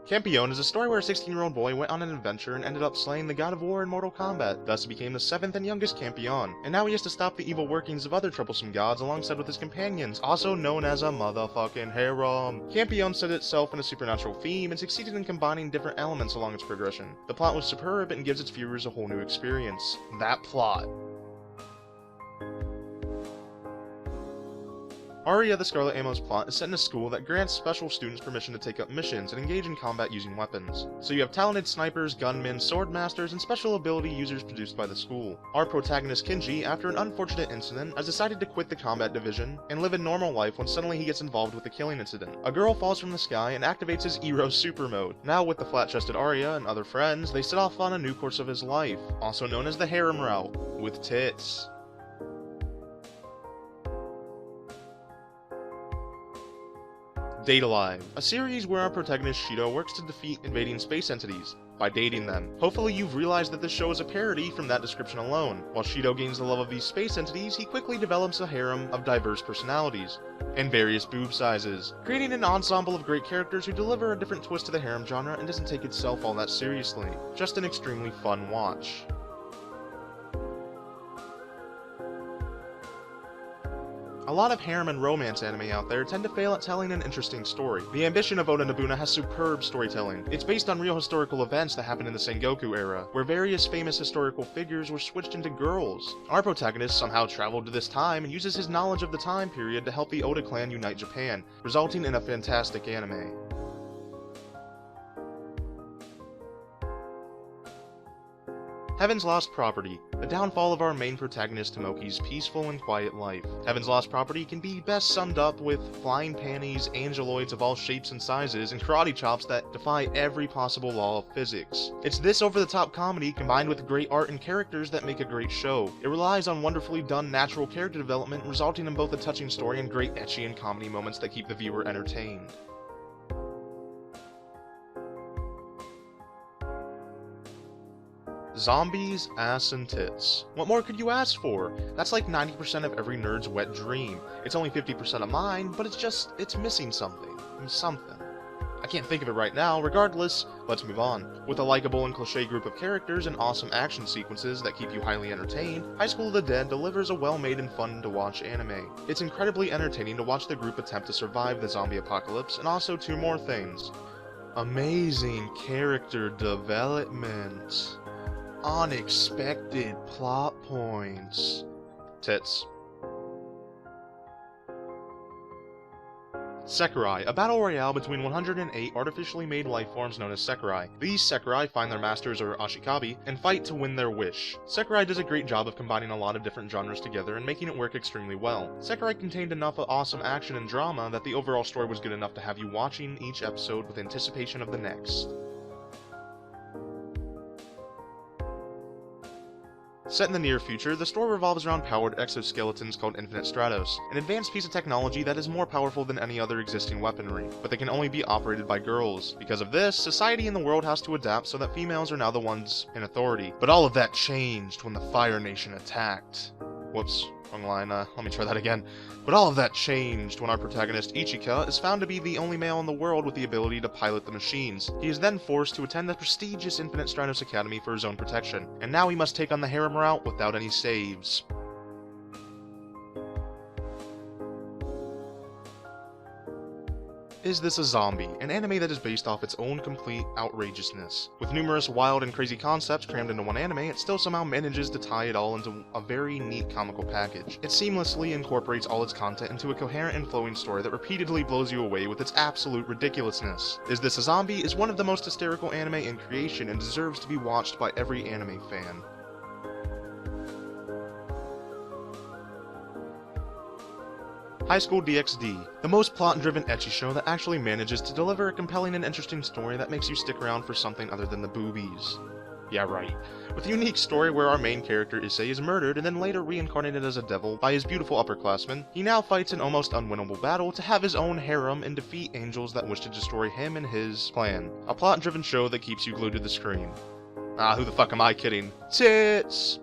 Campione is a story where a 16-year-old boy went on an adventure and ended up slaying the god of war in Mortal Kombat, thus he became the 7th and youngest Campione, and now he has to stop the evil workings of other troublesome gods alongside with his companions, also known as a motherfucking harem. Campione set itself in a supernatural theme and succeeded in combining different elements along its progression. The plot was superb and gives its viewers a whole new experience. That plot. Aria the Scarlet Ammo's plot is set in a school that grants special students permission to take up missions and engage in combat using weapons. So you have talented snipers, gunmen, sword masters, and special ability users produced by the school. Our protagonist Kinji, after an unfortunate incident, has decided to quit the combat division and live a normal life when suddenly he gets involved with a killing incident. A girl falls from the sky and activates his Ero super mode. Now with the flat-chested Aria and other friends, they set off on a new course of his life, also known as the harem route, with tits. Date Alive, a series where our protagonist Shido works to defeat invading space entities by dating them. Hopefully you've realized that this show is a parody from that description alone. While Shido gains the love of these space entities, he quickly develops a harem of diverse personalities and various boob sizes, creating an ensemble of great characters who deliver a different twist to the harem genre and doesn't take itself all that seriously. Just an extremely fun watch. A lot of harem and romance anime out there tend to fail at telling an interesting story. The Ambition of Oda Nobunaga has superb storytelling. It's based on real historical events that happened in the Sengoku era, where various famous historical figures were switched into girls. Our protagonist somehow traveled to this time and uses his knowledge of the time period to help the Oda clan unite Japan, resulting in a fantastic anime. Heaven's Lost Property, the downfall of our main protagonist Tomoki's peaceful and quiet life. Heaven's Lost Property can be best summed up with flying panties, angeloids of all shapes and sizes, and karate chops that defy every possible law of physics. It's this over-the-top comedy combined with great art and characters that make a great show. It relies on wonderfully done natural character development, resulting in both a touching story and great ecchi and comedy moments that keep the viewer entertained. Zombies, ass, and tits. What more could you ask for? That's like 90% of every nerd's wet dream. It's only 50% of mine, but it's missing something. Something. I can't think of it right now. Regardless, let's move on. With a likable and cliche group of characters and awesome action sequences that keep you highly entertained, High School of the Dead delivers a well-made and fun-to-watch anime. It's incredibly entertaining to watch the group attempt to survive the zombie apocalypse, and also two more things. Amazing character development. Unexpected plot points. Tits. Sekirai, a battle royale between 108 artificially made life forms known as Sekirai. These Sekirai find their masters or Ashikabi and fight to win their wish. Sekirai does a great job of combining a lot of different genres together and making it work extremely well. Sekirai contained enough awesome action and drama that the overall story was good enough to have you watching each episode with anticipation of the next. Set in the near future, the story revolves around powered exoskeletons called Infinite Stratos, an advanced piece of technology that is more powerful than any other existing weaponry, but they can only be operated by girls. Because of this, society in the world has to adapt so that females are now the ones in authority. But all of that changed when the Fire Nation attacked. Whoops, wrong line, let me try that again. But all of that changed when our protagonist Ichika is found to be the only male in the world with the ability to pilot the machines. He is then forced to attend the prestigious Infinite Stratos Academy for his own protection, and now he must take on the harem route without any saves. Is This a Zombie? An anime that is based off its own complete outrageousness. With numerous wild and crazy concepts crammed into one anime, it still somehow manages to tie it all into a very neat comical package. It seamlessly incorporates all its content into a coherent and flowing story that repeatedly blows you away with its absolute ridiculousness. Is This a Zombie is one of the most hysterical anime in creation and deserves to be watched by every anime fan. High School DxD, the most plot-driven ecchi show that actually manages to deliver a compelling and interesting story that makes you stick around for something other than the boobies. Yeah, right. With a unique story where our main character Issei is murdered and then later reincarnated as a devil by his beautiful upperclassmen, he now fights an almost unwinnable battle to have his own harem and defeat angels that wish to destroy him and his clan. A plot-driven show that keeps you glued to the screen. Ah, who the fuck am I kidding? Tits!